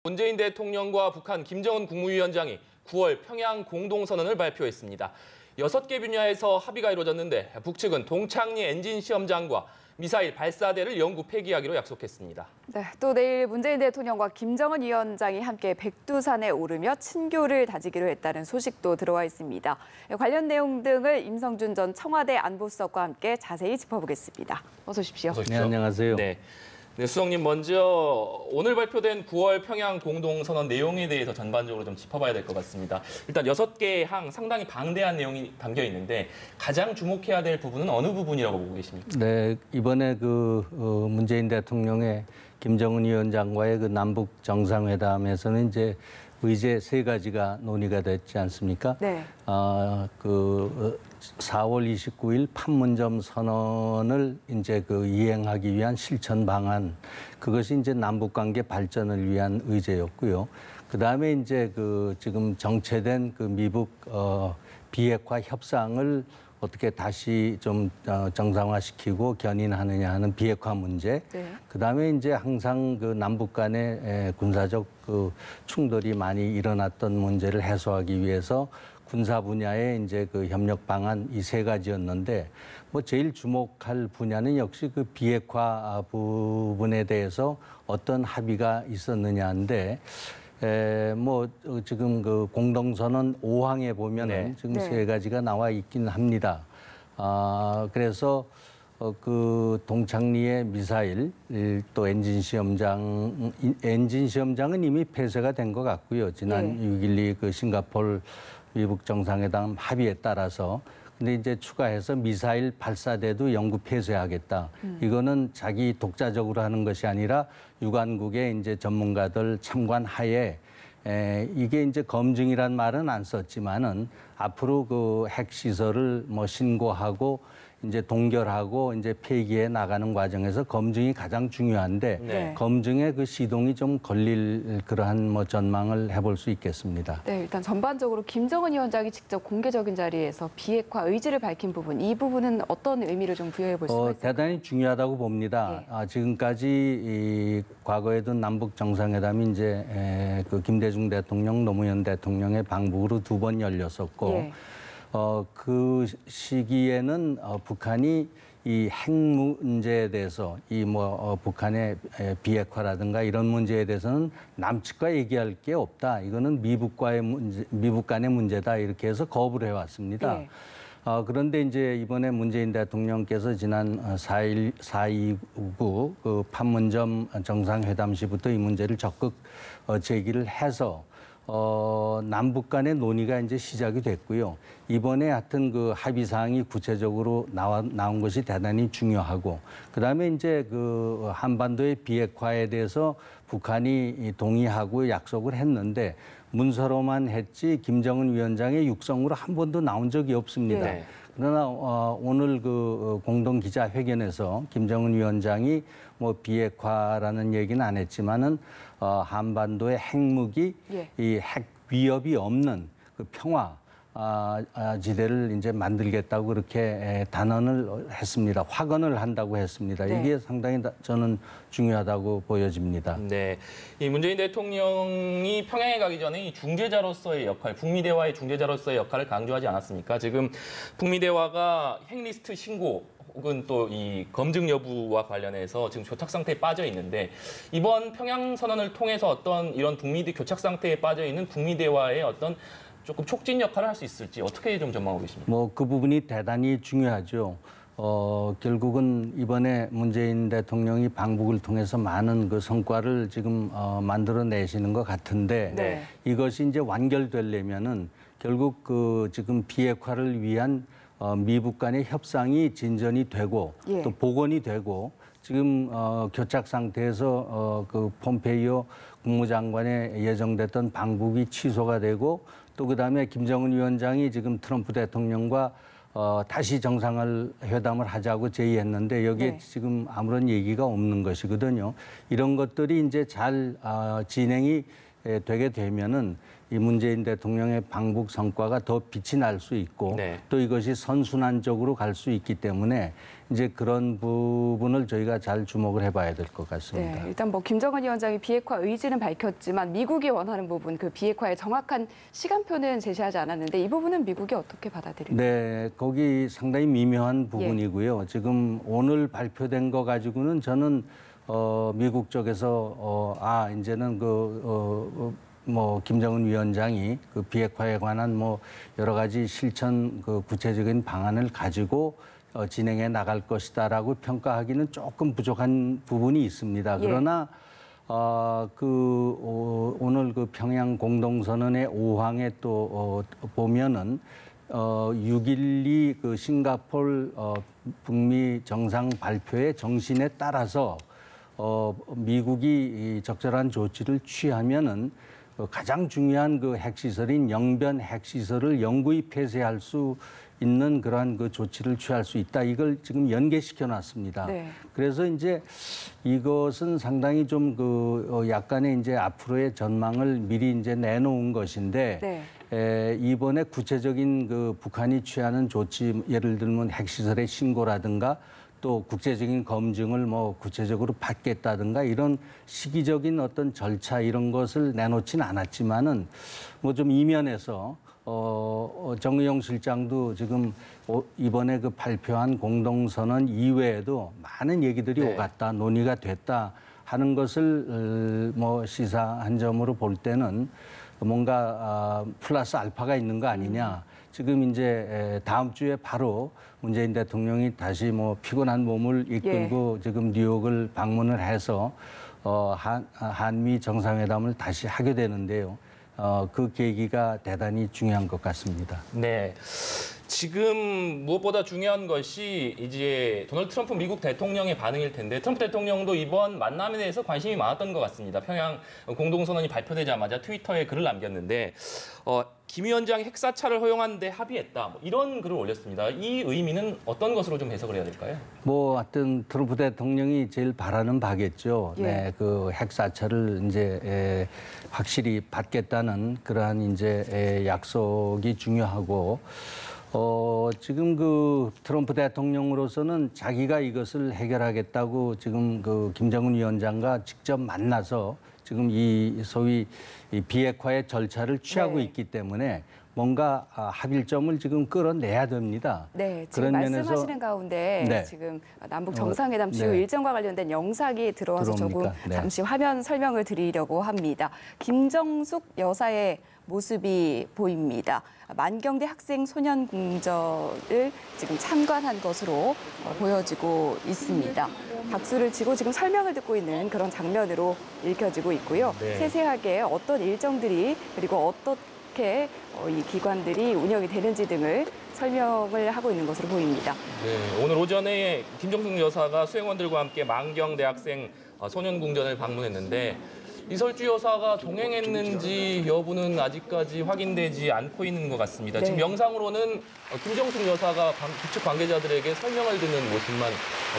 문재인 대통령과 북한 김정은 국무위원장이 9월 평양 공동선언을 발표했습니다. 6개 분야에서 합의가 이루어졌는데 북측은 동창리 엔진 시험장과 미사일 발사대를 영구 폐기하기로 약속했습니다. 네, 또 내일 문재인 대통령과 김정은 위원장이 함께 백두산에 오르며 친교를 다지기로 했다는 소식도 들어와 있습니다. 관련 내용 등을 임성준 전 청와대 안보수석과 함께 자세히 짚어보겠습니다. 어서 오십시오. 어서 오십시오. 네, 안녕하세요. 네, 수석님 먼저 오늘 발표된 9월 평양 공동선언 내용에 대해서 전반적으로 좀 짚어봐야 될 것 같습니다. 일단 6개의 항 상당히 방대한 내용이 담겨 있는데 가장 주목해야 될 부분은 어느 부분이라고 보고 계십니까? 네, 이번에 문재인 대통령의 김정은 위원장과의 그 남북 정상회담에서는 이제 의제 3가지가 논의가 됐지 않습니까? 네. 4월 29일 판문점 선언을 이제 이행하기 위한 실천 방안, 그것이 이제 남북 관계 발전을 위한 의제였고요. 그다음에 이제 지금 정체된 미북 비핵화 협상을 어떻게 다시 좀 정상화시키고 견인하느냐 하는 비핵화 문제. 네. 그다음에 이제 항상 남북 간의 군사적 충돌이 많이 일어났던 문제를 해소하기 위해서 군사 분야의 이제 협력 방안 이 3가지였는데 뭐 제일 주목할 분야는 역시 비핵화 부분에 대해서 어떤 합의가 있었느냐인데 지금 공동선언 5항에 보면은 지금 네. 3가지가 나와 있긴 합니다. 그래서 동창리의 미사일 또 엔진 시험장은 이미 폐쇄가 된 것 같고요. 지난 6.12 싱가포르 미북 정상회담 합의에 따라서. 근데 이제 추가해서 미사일 발사대도 영구 폐쇄하겠다. 이거는 자기 독자적으로 하는 것이 아니라 유관국의 이제 전문가들 참관 하에 이게 이제 검증이란 말은 안 썼지만은 앞으로 핵시설을 신고하고 이제 동결하고 이제 폐기해 나가는 과정에서 검증이 가장 중요한데 네. 검증의 시동이 좀 걸릴 그러한 전망을 해볼 수 있겠습니다. 네, 일단 전반적으로 김정은 위원장이 직접 공개적인 자리에서 비핵화 의지를 밝힌 부분, 이 부분은 어떤 의미를 좀 부여해 볼 수가 있을까요? 대단히 중요하다고 봅니다. 네. 지금까지 과거에도 남북 정상회담이 이제 김대중 대통령, 노무현 대통령의 방북으로 2번 열렸었고 예. 그 시기에는 북한이 이 핵 문제에 대해서 북한의 비핵화라든가 이런 문제에 대해서는 남측과 얘기할 게 없다. 이거는 미북 간의 문제다. 이렇게 해서 거부를 해왔습니다. 예. 그런데 이제 이번에 문재인 대통령께서 지난 4.29 판문점 정상회담 시부터 이 문제를 적극 제기를 해서 남북 간의 논의가 이제 시작이 됐고요. 이번에 하여튼 합의 사항이 구체적으로 나온 것이 대단히 중요하고, 그다음에 이제 한반도의 비핵화에 대해서 북한이 동의하고 약속을 했는데 문서로만 했지 김정은 위원장의 육성으로 한 번도 나온 적이 없습니다. 네. 그러나 오늘 공동 기자회견에서 김정은 위원장이 비핵화라는 얘기는 안 했지만은 한반도의 핵무기, 이 핵 위협이 없는 평화 지대를 이제 만들겠다고 그렇게 단언을 했습니다. 확언을 한다고 했습니다. 네. 이게 상당히 저는 중요하다고 보여집니다. 네, 이 문재인 대통령이 평양에 가기 전에 이 중재자로서의 역할, 북미 대화의 중재자로서의 역할을 강조하지 않았습니까? 지금 북미 대화가 핵리스트 신고 혹은 또 이 검증 여부와 관련해서 지금 교착 상태에 빠져 있는데 이번 평양 선언을 통해서 어떤 이런 북미 교착 상태에 빠져 있는 북미 대화의 어떤 조금 촉진 역할을 할 수 있을지 어떻게 좀 전망하고 계십니까? 그 부분이 대단히 중요하죠. 결국은 이번에 문재인 대통령이 방북을 통해서 많은 성과를 지금 만들어내시는 것 같은데 네. 이것이 이제 완결되려면은 결국 지금 비핵화를 위한 미북 간의 협상이 진전이 되고 또 복원이 되고 지금 교착 상태에서 폼페이오 국무장관의 예정됐던 방북이 취소가 되고 또 그다음에 김정은 위원장이 지금 트럼프 대통령과 다시 정상회담을 하자고 제의했는데 여기에 지금 아무런 얘기가 없는 것이거든요. 이런 것들이 이제 잘 진행이 되게 되면은 이 문재인 대통령의 방북 성과가 더 빛이 날 수 있고 네. 또 이것이 선순환적으로 갈 수 있기 때문에 이제 그런 부분을 저희가 잘 주목을 해봐야 될 것 같습니다. 네, 일단 뭐 김정은 위원장이 비핵화 의지는 밝혔지만 미국이 원하는 부분, 그 비핵화의 정확한 시간표는 제시하지 않았는데 이 부분은 미국이 어떻게 받아들일까요? 네, 거기 상당히 미묘한 부분이고요. 지금 오늘 발표된 거 가지고는 저는 미국 쪽에서 이제는 뭐 김정은 위원장이 그 비핵화에 관한 뭐 여러 가지 실천 그 구체적인 방안을 가지고 진행해 나갈 것이다라고 평가하기는 조금 부족한 부분이 있습니다. 그러나 오늘 그 평양 공동선언의 5항에 또 보면은 6.12 그 싱가포르 북미 정상 발표의 정신에 따라서 미국이 적절한 조치를 취하면은 가장 중요한 그 핵시설인 영변 핵시설을 영구히 폐쇄할 수 있는 그러한 그 조치를 취할 수 있다. 이걸 지금 연계시켜 놨습니다. 네. 그래서 이제 이것은 상당히 좀 약간의 이제 앞으로의 전망을 미리 이제 내놓은 것인데 네. 이번에 구체적인 그 북한이 취하는 조치, 예를 들면 핵시설의 신고라든가 또 국제적인 검증을 뭐 구체적으로 받겠다든가 이런 시기적인 어떤 절차 이런 것을 내놓지는 않았지만은 뭐 좀 이면에서 정의용 실장도 지금 이번에 그 발표한 공동선언 이외에도 많은 얘기들이 네. 오갔다, 논의가 됐다 하는 것을 뭐 시사한 점으로 볼 때는 뭔가 플러스 알파가 있는 거 아니냐. 지금 이제 다음 주에 바로 문재인 대통령이 다시 뭐 피곤한 몸을 이끌고 지금 뉴욕을 방문을 해서 한미 정상회담을 다시 하게 되는데요. 그 계기가 대단히 중요한 것 같습니다. 네. 지금 무엇보다 중요한 것이 이제 도널드 트럼프 미국 대통령의 반응일 텐데 트럼프 대통령도 이번 만남에 대해서 관심이 많았던 것 같습니다. 평양 공동선언이 발표되자마자 트위터에 글을 남겼는데 김 위원장 핵사찰을 허용하는 데 합의했다. 뭐 이런 글을 올렸습니다. 이 의미는 어떤 것으로 좀 해석을 해야 될까요? 뭐 하여튼 트럼프 대통령이 제일 바라는 바겠죠. 예. 네, 그 핵사찰을 이제 확실히 받겠다는 그러한 이제 약속이 중요하고 지금 그 트럼프 대통령으로서는 자기가 이것을 해결하겠다고 지금 그 김정은 위원장과 직접 만나서 지금 이 소위 이 비핵화의 절차를 취하고 네. 있기 때문에 뭔가 합일점을 지금 끌어내야 됩니다. 네, 지금 그런 말씀하시는 면에서 가운데 네. 지금 남북 정상회담 주요 네. 일정과 관련된 영상이 들어와서 들어옵니까? 조금 네. 잠시 화면 설명을 드리려고 합니다. 김정숙 여사의 모습이 보입니다. 만경대 학생 소년 궁전을 지금 참관한 것으로 보여지고 있습니다. 박수를 치고 지금 설명을 듣고 있는 그런 장면으로 읽혀지고 있고요. 네. 세세하게 어떤 일정들이 그리고 어떻게 이 기관들이 운영이 되는지 등을 설명을 하고 있는 것으로 보입니다. 네, 오늘 오전에 김정숙 여사가 수행원들과 함께 만경대 학생 소년궁전을 방문했는데 이설주 여사가 동행했는지 여부는 아직까지 확인되지 않고 있는 것 같습니다. 네. 지금 영상으로는 김정숙 여사가 북측 관계자들에게 설명을 듣는 모습만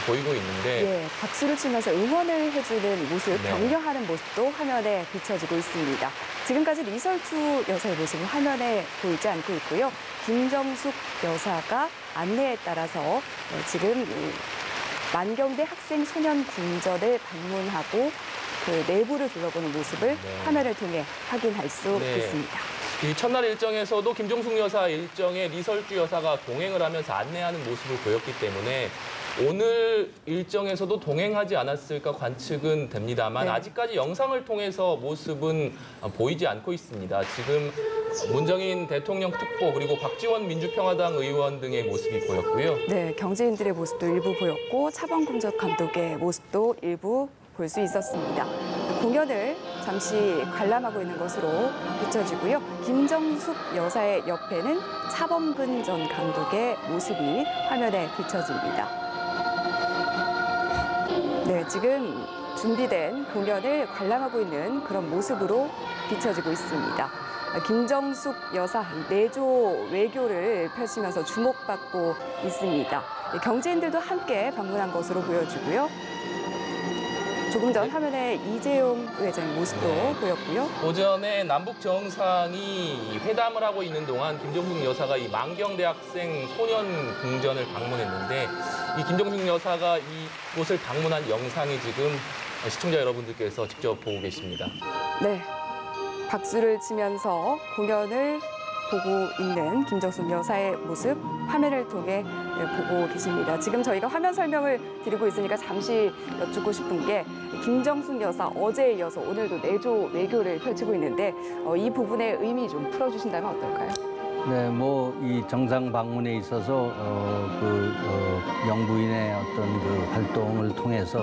보이고 있는데 예, 박수를 치면서 응원을 해주는 모습, 네. 격려하는 모습도 화면에 비춰지고 있습니다. 지금까지 이설주 여사의 모습은 화면에 보이지 않고 있고요. 김정숙 여사가 안내에 따라서 지금 만경대 학생 소년 궁전을 방문하고 그 내부를 둘러보는 모습을 화면을 통해 확인할 수 있습니다. 이 첫날 일정에서도 김정숙 여사 일정에 리설주 여사가 동행을 하면서 안내하는 모습을 보였기 때문에 오늘 일정에서도 동행하지 않았을까 관측은 됩니다만 네. 아직까지 영상을 통해서 모습은 보이지 않고 있습니다. 지금 문정인 대통령 특보 그리고 박지원 민주평화당 의원 등의 모습이 보였고요. 네, 경제인들의 모습도 일부 보였고 차범근적 감독의 모습도 일부 볼 수 있었습니다. 공연을 잠시 관람하고 있는 것으로 비춰지고요. 김정숙 여사의 옆에는 차범근 전 감독의 모습이 화면에 비춰집니다. 네, 지금 준비된 공연을 관람하고 있는 그런 모습으로 비춰지고 있습니다. 김정숙 여사 내조 외교를 펼치면서 주목받고 있습니다. 경제인들도 함께 방문한 것으로 보여지고요. 조금 전 화면에 이재용 의회장의 모습도 네. 보였고요. 오전에 남북 정상이 회담을 하고 있는 동안 김정숙 여사가 이 만경대학생 소년 궁전을 방문했는데 이 김정숙 여사가 이곳을 방문한 영상이 지금 시청자 여러분들께서 직접 보고 계십니다. 네, 박수를 치면서 공연을 보고 있는 김정숙 여사의 모습 화면을 통해 보고 계십니다. 지금 저희가 화면 설명을 드리고 있으니까 잠시 여쭙고 싶은 게 김정숙 여사 어제에 이어서 오늘도 내조 외교를 펼치고 있는데 이 부분의 의미 좀 풀어주신다면 어떨까요? 네, 뭐 이 정상 방문에 있어서 영부인의 어떤 그 활동을 통해서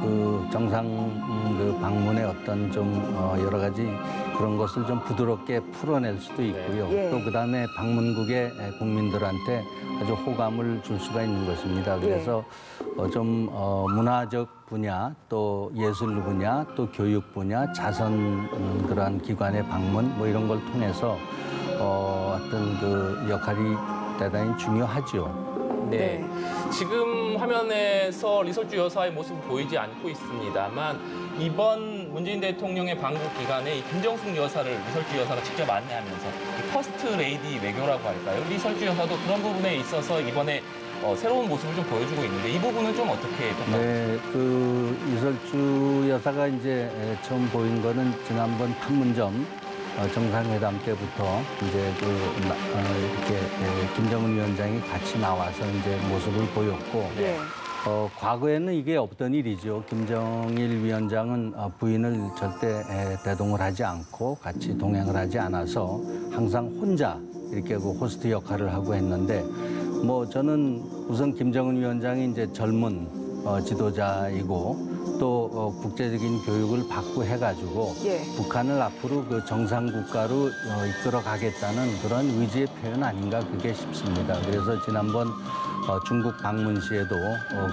그 정상 그 방문의 어떤 좀 여러 가지 그런 것을 좀 부드럽게 풀어낼 수도 있고요. 예. 또 그다음에 방문국의 국민들한테 아주 호감을 줄 수가 있는 것입니다. 그래서 좀 문화적 분야, 또 예술 분야, 또 교육 분야, 자선 그러한 기관의 방문 뭐 이런 걸 통해서 어떤 그 역할이 대단히 중요하죠. 네. 지금 화면에서 리설주 여사의 모습은 보이지 않고 있습니다만 이번 문재인 대통령의 방북 기간에 이 김정숙 여사를 리설주 여사가 직접 안내하면서 이 퍼스트 레이디 외교라고 할까요? 리설주 여사도 그런 부분에 있어서 이번에 새로운 모습을 좀 보여주고 있는데 이 부분은 좀 어떻게 평가하세요? 네, 그 이설주 여사가 이제 처음 보인 거는 지난번 판문점 정상회담 때부터 이제 이렇게 김정은 위원장이 같이 나와서 이제 모습을 보였고, 예. 과거에는 이게 없던 일이죠. 김정일 위원장은 부인을 절대 대동을 하지 않고 같이 동행을 하지 않아서 항상 혼자 이렇게 그 호스트 역할을 하고 했는데, 뭐 저는 우선 김정은 위원장이 이제 젊은 지도자이고 또 국제적인 교육을 받고 해가지고 예. 북한을 앞으로 그 정상 국가로 이끌어 가겠다는 그런 의지의 표현 아닌가 그게 싶습니다. 그래서 지난번 중국 방문 시에도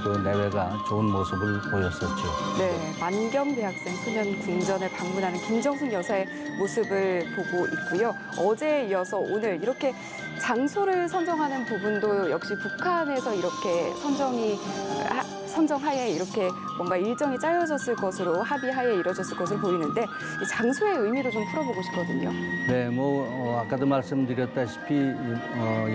그 내외가 좋은 모습을 보였었죠. 네, 만경 대학생 소년 궁전을 방문하는 김정숙 여사의 모습을 보고 있고요. 어제에 이어서 오늘 이렇게 장소를 선정하는 부분도 역시 북한에서 이렇게 선정하에 이렇게 뭔가 일정이 짜여졌을 것으로 합의하에 이루어졌을 것으로 보이는데 이 장소의 의미도 좀 풀어보고 싶거든요. 네, 뭐 아까도 말씀드렸다시피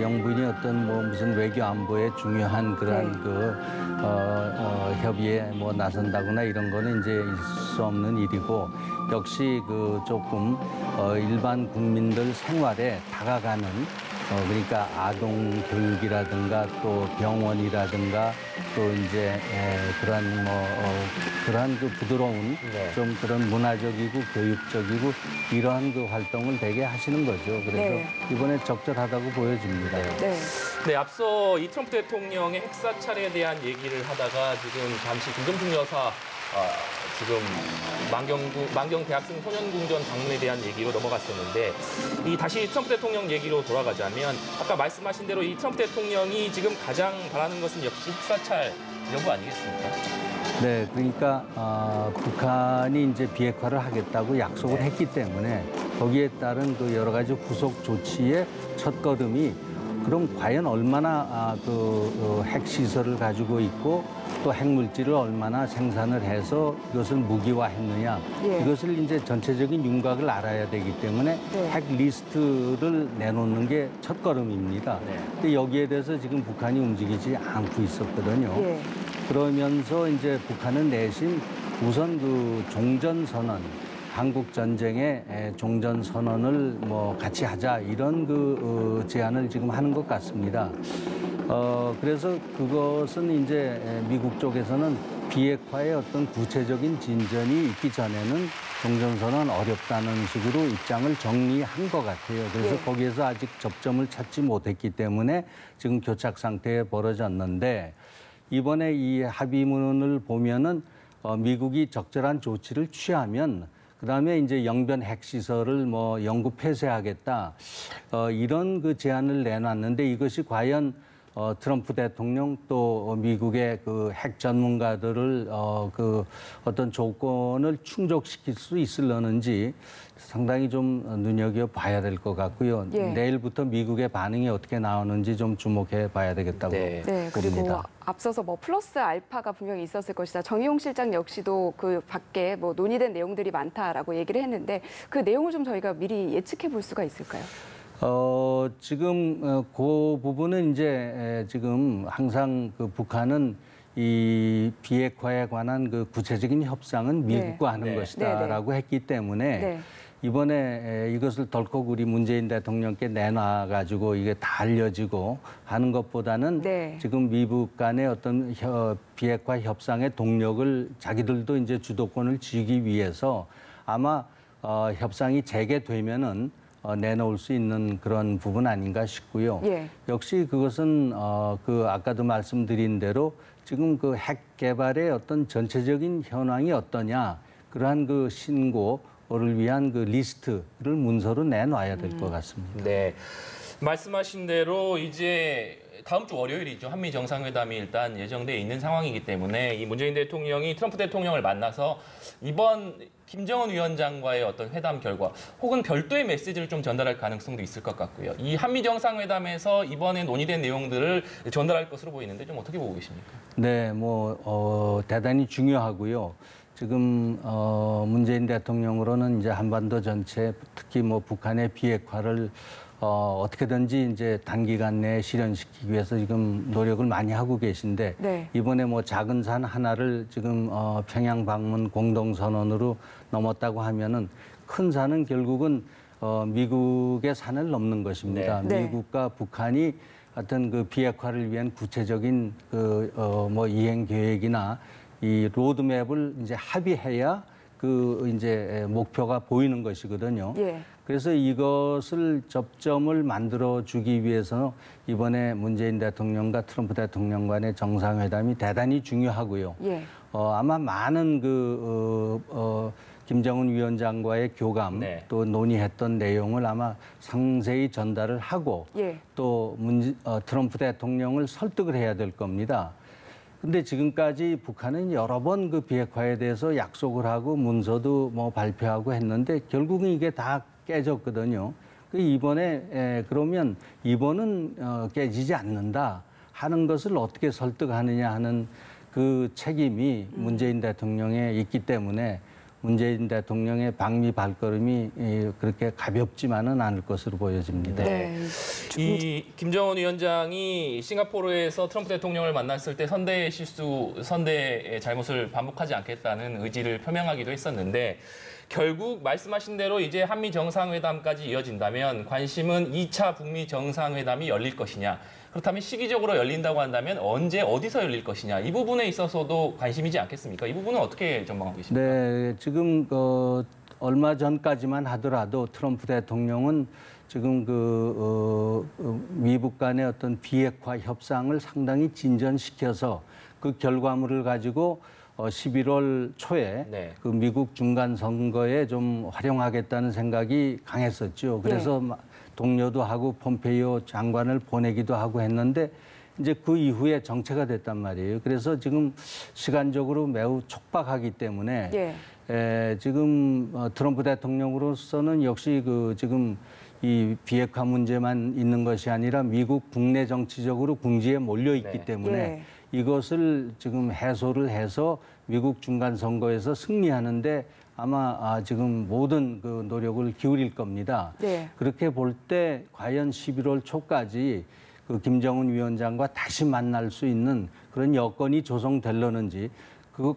영부인이 어떤 뭐 무슨 외교 안보에 중요한 그런 네. 협의에 뭐 나선다거나 이런 거는 이제 있을 수 없는 일이고 역시 그 조금 일반 국민들 생활에 다가가는 그러니까 아동 교육이라든가 또 병원이라든가 또 이제 그러한 그 부드러운 네. 좀 그런 문화적이고 교육적이고 이러한 그 활동을 되게 하시는 거죠. 그래서 네. 이번에 적절하다고 보여집니다. 네. 네, 앞서 이 트럼프 대통령의 핵사찰에 대한 얘기를 하다가 지금 잠시 김정숙 여사 지금 만경 대학생 소년궁전 방문에 대한 얘기로 넘어갔었는데 이 다시 트럼프 대통령 얘기로 돌아가자면 아까 말씀하신 대로 이 트럼프 대통령이 지금 가장 바라는 것은 역시 핵사찰 여부 아니겠습니까? 네, 그러니까 북한이 이제 비핵화를 하겠다고 약속을 했기 때문에 거기에 따른 그 여러 가지 후속 조치의 첫걸음이 그럼 과연 얼마나 핵 시설을 가지고 있고 또 핵물질을 얼마나 생산을 해서 이것을 무기화했느냐 예. 이것을 이제 전체적인 윤곽을 알아야 되기 때문에 네. 핵 리스트를 내놓는 게 첫걸음입니다. 네. 근데 여기에 대해서 지금 북한이 움직이지 않고 있었거든요. 예. 그러면서 이제 북한은 내심 우선 그 종전선언, 한국 전쟁의 종전선언을 뭐 같이 하자 이런 그 제안을 지금 하는 것 같습니다. 그래서 그것은 이제 미국 쪽에서는 비핵화의 어떤 구체적인 진전이 있기 전에는 종전선언 어렵다는 식으로 입장을 정리한 것 같아요. 그래서 예. 거기에서 아직 접점을 찾지 못했기 때문에 지금 교착 상태에 벌어졌는데 이번에 이 합의문을 보면은 미국이 적절한 조치를 취하면 그다음에 이제 영변 핵시설을 뭐 영구 폐쇄하겠다 이런 그 제안을 내놨는데 이것이 과연 트럼프 대통령 또 미국의 그 핵 전문가들을 그 어떤 조건을 충족시킬 수 있을려는지 상당히 좀 눈여겨 봐야 될 것 같고요. 예. 내일부터 미국의 반응이 어떻게 나오는지 좀 주목해 봐야 되겠다고 네. 네, 그리고 봅니다. 앞서서 뭐 플러스 알파가 분명히 있었을 것이다. 정의용 실장 역시도 그 밖에 뭐 논의된 내용들이 많다라고 얘기를 했는데 그 내용을 좀 저희가 미리 예측해 볼 수가 있을까요? 지금 그 부분은 이제 지금 항상 그 북한은 이 비핵화에 관한 그 구체적인 협상은 미국과 하는 네. 것이다라고 했기 때문에 네. 이번에 이것을 덜컥 우리 문재인 대통령께 내놔가지고 이게 다 알려지고 하는 것보다는 네. 지금 미국 간의 어떤 비핵화 협상의 동력을 자기들도 이제 주도권을 쥐기 위해서 아마 협상이 재개되면은 내놓을 수 있는 그런 부분 아닌가 싶고요. 예. 역시 그것은 그 아까도 말씀드린 대로 지금 그 핵 개발의 어떤 전체적인 현황이 어떠냐 그러한 그 신고를 위한 그 리스트를 문서로 내놔야 될 것 같습니다. 네. 말씀하신 대로 이제 다음 주 월요일이죠. 한미 정상회담이 일단 예정돼 있는 상황이기 때문에 이 문재인 대통령이 트럼프 대통령을 만나서 이번 김정은 위원장과의 어떤 회담 결과 혹은 별도의 메시지를 좀 전달할 가능성도 있을 것 같고요. 이 한미 정상회담에서 이번에 논의된 내용들을 전달할 것으로 보이는데 좀 어떻게 보고 계십니까? 네, 대단히 중요하고요. 지금 문재인 대통령으로는 이제 한반도 전체 특히 북한의 비핵화를 어떻게든지 이제 단기간 내에 실현시키기 위해서 지금 노력을 많이 하고 계신데 네. 이번에 작은 산 하나를 지금 평양 방문 공동선언으로 넘었다고 하면은 큰 산은 결국은 미국의 산을 넘는 것입니다. 네. 미국과 북한이 어떤 그 비핵화를 위한 구체적인 이행 계획이나 이 로드맵을 이제 합의해야 그 이제 목표가 보이는 것이거든요. 예. 그래서 이것을 접점을 만들어 주기 위해서 이번에 문재인 대통령과 트럼프 대통령 간의 정상회담이 대단히 중요하고요. 예. 아마 많은 김정은 위원장과의 교감 네. 또 논의했던 내용을 아마 상세히 전달을 하고 예. 또 트럼프 대통령을 설득을 해야 될 겁니다. 근데 지금까지 북한은 여러 번 그 비핵화에 대해서 약속을 하고 문서도 발표하고 했는데 결국은 이게 다 깨졌거든요. 이번에 그러면 이번은 깨지지 않는다 하는 것을 어떻게 설득하느냐 하는 그 책임이 문재인 대통령에 있기 때문에 문재인 대통령의 방미 발걸음이 그렇게 가볍지만은 않을 것으로 보여집니다. 네. 이 김정은 위원장이 싱가포르에서 트럼프 대통령을 만났을 때 선대의 실수, 선대의 잘못을 반복하지 않겠다는 의지를 표명하기도 했었는데 결국 말씀하신 대로 이제 한미 정상회담까지 이어진다면 관심은 2차 북미 정상회담이 열릴 것이냐. 그렇다면 시기적으로 열린다고 한다면 언제 어디서 열릴 것이냐. 이 부분에 있어서도 관심이지 않겠습니까? 이 부분은 어떻게 전망하고 계십니까? 네, 지금 얼마 전까지만 하더라도 트럼프 대통령은 지금 미국 간의 어떤 비핵화 협상을 상당히 진전시켜서 그 결과물을 가지고 11월 초에 네. 그 미국 중간 선거에 좀 활용하겠다는 생각이 강했었죠. 그래서 동료도 하고 폼페이오 장관을 보내기도 하고 했는데 이제 그 이후에 정체가 됐단 말이에요. 그래서 지금 시간적으로 매우 촉박하기 때문에 지금 트럼프 대통령으로서는 역시 지금 이 비핵화 문제만 있는 것이 아니라 미국 국내 정치적으로 궁지에 몰려 있기 때문에 이것을 지금 해소를 해서 미국 중간 선거에서 승리하는데 아마 지금 모든 그 노력을 기울일 겁니다. 그렇게 볼 때 과연 11월 초까지 그 김정은 위원장과 다시 만날 수 있는 그런 여건이 조성될려는지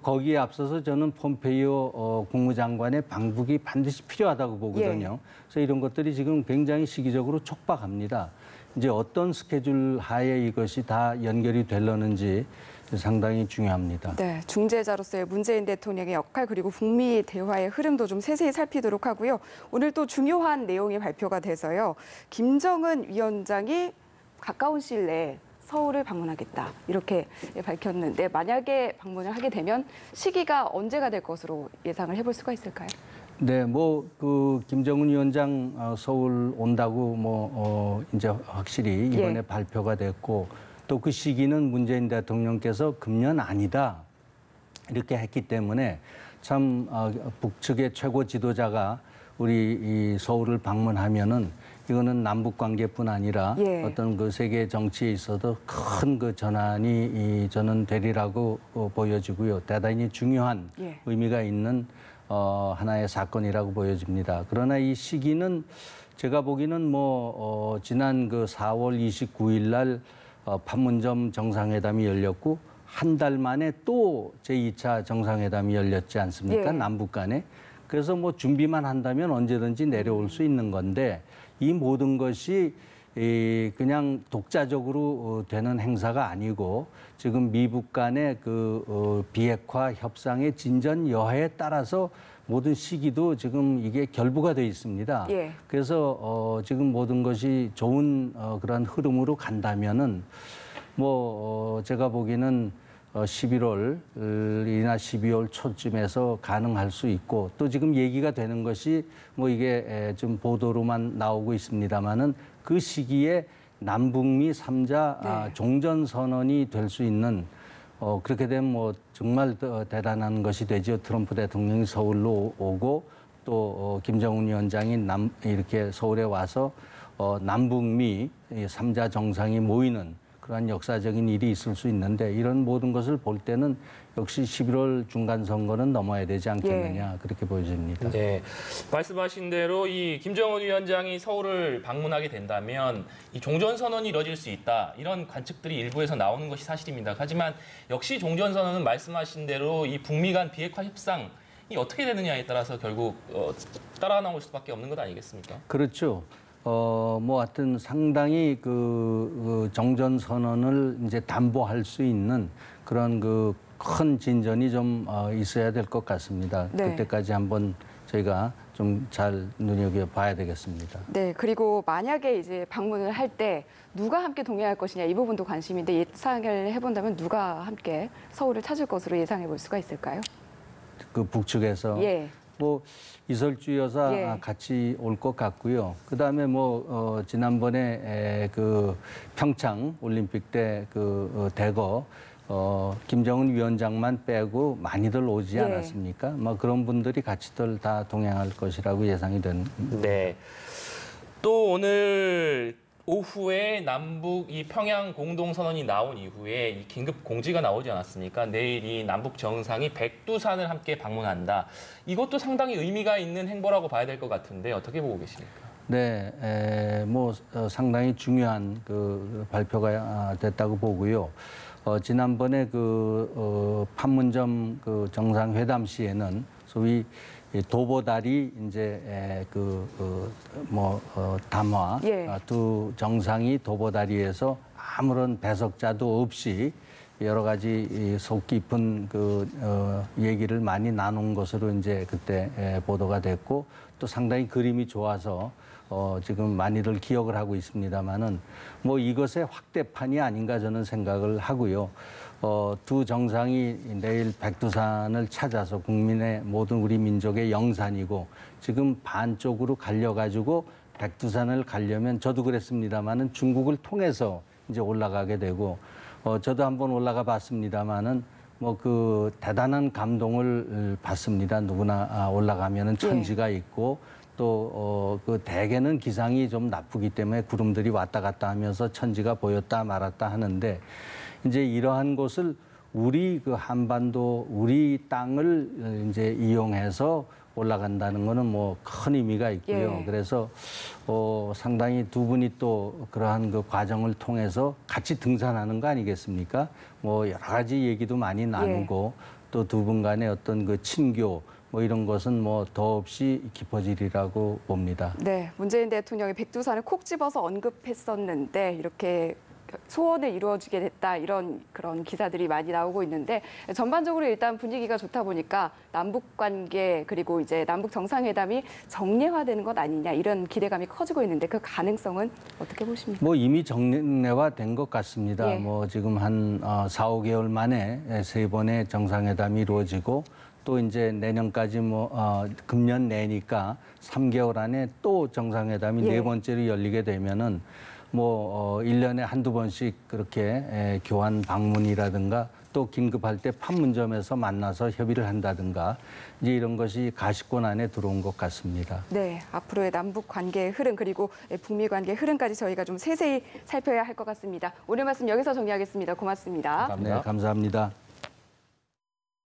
거기에 앞서서 저는 폼페이오 국무장관의 방북이 반드시 필요하다고 보거든요. 그래서 이런 것들이 지금 굉장히 시기적으로 촉박합니다. 이제 어떤 스케줄 하에 이것이 다 연결이 되려는지 상당히 중요합니다. 네, 중재자로서의 문재인 대통령의 역할 그리고 북미 대화의 흐름도 좀 세세히 살피도록 하고요. 오늘 또 중요한 내용이 발표가 돼서요. 김정은 위원장이 가까운 시일 내에 서울을 방문하겠다 이렇게 밝혔는데 만약에 방문을 하게 되면 시기가 언제가 될 것으로 예상을 해볼 수가 있을까요? 네, 김정은 위원장 서울 온다고 이제 확실히 이번에 발표가 됐고 또 그 시기는 문재인 대통령께서 금년 아니다 이렇게 했기 때문에 참 북측의 최고 지도자가 우리 이 서울을 방문하면은 이거는 남북 관계뿐 아니라 예. 어떤 그 세계 정치에 있어도 큰 그 전환이 저는 되리라고 보여지고요. 대단히 중요한 예. 의미가 있는 하나의 사건이라고 보여집니다. 그러나 이 시기는 제가 보기에는 지난 그 4월 29일 날 판문점 정상회담이 열렸고 한 달 만에 또 제2차 정상회담이 열렸지 않습니까? 예. 남북 간에. 그래서 준비만 한다면 언제든지 내려올 수 있는 건데 이 모든 것이 그냥 독자적으로 되는 행사가 아니고 지금 미북 간의 그 비핵화 협상의 진전 여하에 따라서 모든 시기도 지금 이게 결부가 돼 있습니다. 예. 그래서 지금 모든 것이 좋은 그런 흐름으로 간다면은 제가 보기에는 11월이나 12월 초쯤에서 가능할 수 있고 또 지금 얘기가 되는 것이 이게 좀 보도로만 나오고 있습니다만은 그 시기에 남북미 3자 종전 선언이 될 수 있는 그렇게 되면 정말 대단한 것이 되죠. 트럼프 대통령이 서울로 오고 또 김정은 위원장이 이렇게 서울에 와서 남북미 3자 정상이 모이는 그러한 역사적인 일이 있을 수 있는데 이런 모든 것을 볼 때는 역시 11월 중간 선거는 넘어야 되지 않겠느냐 그렇게 보여집니다. 네, 말씀하신 대로 이 김정은 위원장이 서울을 방문하게 된다면 이 종전 선언이 이뤄질 수 있다 이런 관측들이 일부에서 나오는 것이 사실입니다. 하지만 역시 종전 선언은 말씀하신 대로 이 북미 간 비핵화 협상이 어떻게 되느냐에 따라서 결국 따라 나올 수밖에 없는 것 아니겠습니까? 그렇죠. 하여튼 상당히 그 정전 선언을 이제 담보할 수 있는 그런 그 큰 진전이 좀 있어야 될 것 같습니다. 네. 그때까지 한번 저희가 좀 잘 눈여겨봐야 되겠습니다. 네, 그리고 만약에 이제 방문을 할 때 누가 함께 동행할 것이냐 이 부분도 관심인데 예상을 해본다면 누가 함께 서울을 찾을 것으로 예상해 볼 수가 있을까요? 그 북측에서 예. 이설주 여사 예. 같이 올 것 같고요. 그다음에 지난번에 그 평창 올림픽 때 그 대거 김정은 위원장만 빼고 많이들 오지 예. 않았습니까? 그런 분들이 같이들 다 동행할 것이라고 예상이 됩니다. 네. 또 오늘 오후에 남북 이 평양 공동선언이 나온 이후에 이 긴급 공지가 나오지 않았습니까? 내일 이 남북 정상이 백두산을 함께 방문한다. 이것도 상당히 의미가 있는 행보라고 봐야 될 것 같은데 어떻게 보고 계십니까? 네, 상당히 중요한 그 발표가 됐다고 보고요. 지난번에 판문점 그 정상회담 시에는 소위 도보다리 이제 담화 예. 두 정상이 도보다리에서 아무런 배석자도 없이 여러 가지 속 깊은 얘기를 많이 나눈 것으로 이제 그때 보도가 됐고 또 상당히 그림이 좋아서 지금 많이들 기억을 하고 있습니다만은 이것의 확대판이 아닌가 저는 생각을 하고요. 두 정상이 내일 백두산을 찾아서 국민의 모든 우리 민족의 영산이고 지금 반쪽으로 갈려가지고 백두산을 가려면 저도 그랬습니다만은 중국을 통해서 이제 올라가게 되고 저도 한번 올라가 봤습니다만은 그 대단한 감동을 받습니다. 누구나 올라가면은 천지가 있고 또 그 대개는 기상이 좀 나쁘기 때문에 구름들이 왔다 갔다 하면서 천지가 보였다 말았다 하는데 이제 이러한 곳을 우리 그 한반도 우리 땅을 이제 이용해서 올라간다는 거는 큰 의미가 있고요. 예. 그래서 상당히 두 분이 또 그러한 그 과정을 통해서 같이 등산하는 거 아니겠습니까? 여러 가지 얘기도 많이 나누고 또 두 분 간의 어떤 그 친교 이런 것은 더없이 깊어지리라고 봅니다. 네, 문재인 대통령이 백두산을 콕 집어서 언급했었는데 이렇게 소원을 이루어지게 됐다 그런 기사들이 많이 나오고 있는데 전반적으로 일단 분위기가 좋다 보니까 남북 관계 그리고 이제 남북 정상회담이 정례화되는 것 아니냐 이런 기대감이 커지고 있는데 그 가능성은 어떻게 보십니까? 이미 정례화된 것 같습니다. 예. 지금 한 4, 5개월 만에 3번의 정상회담이 이루어지고 또 이제 내년까지 금년 내니까 3개월 안에 또 정상회담이 예. 4번째로 열리게 되면은 뭐 1년에 한두 번씩 그렇게 교환 방문이라든가 또 긴급할 때 판문점에서 만나서 협의를 한다든가 이제 이런 것이 가시권 안에 들어온 것 같습니다. 네, 앞으로의 남북 관계의 흐름 그리고 북미 관계의 흐름까지 저희가 좀 세세히 살펴야 할 것 같습니다. 오늘 말씀 여기서 정리하겠습니다. 고맙습니다. 감사합니다. 네, 감사합니다.